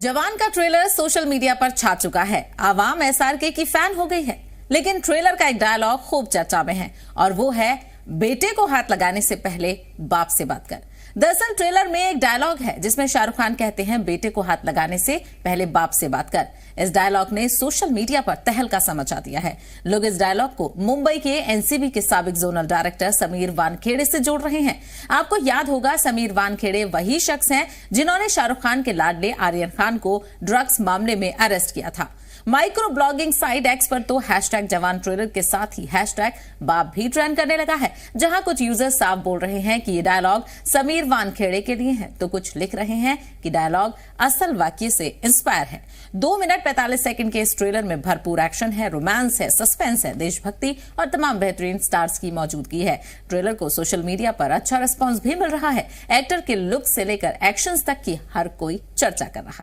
जवान का trailer social media पर छा चुका है। आवाम एसआरके की फैन हो गई है, लेकिन ट्रेलर का एक डायलॉग खूब चर्चा में है और वो है बेटे को हाथ लगाने से पहले बाप से बात कर। दरअसल ट्रेलर में एक डायलॉग है जिसमें शाहरुख खान कहते हैं बेटे को हाथ लगाने से पहले बाप से बात कर। इस डायलॉग ने सोशल मीडिया पर तहलका मचा दिया है। लोग इस डायलॉग को मुंबई के एनसीबी के साबिक जोनल डायरेक्टर समीर वानखेड़े से जोड़ रहे हैं। आपको याद होगा, समीर वानखेड़े वही शख्स हैं जिन्होंने शाहरुख खान के लाडले आर्यन खान को ड्रग्स मामले में अरेस्ट किया था। माइक्रो ब्लॉगिंग साइट एक्स पर तो हैशटैग जवान ट्रेलर के साथ ही हैशटैग बाप भी ट्रेंड करने लगा है, जहां कुछ यूजर्स साफ बोल रहे हैं कि ये डायलॉग समीर वानखेड़े के लिए है, तो कुछ लिख रहे हैं कि डायलॉग असल वाक्य से इंस्पायर है। 2 मिनट 45 सेकंड के इस ट्रेलर में भरपूर एक्शन है, रोमांस है, सस्पेंस है, देशभक्ति और तमाम बेहतरीन स्टार्स की मौजूदगी है। ट्रेलर को सोशल मीडिया पर अच्छा रिस्पॉन्स भी मिल रहा है। एक्टर के लुक से लेकर एक्शंस तक की हर कोई चर्चा कर रहा है।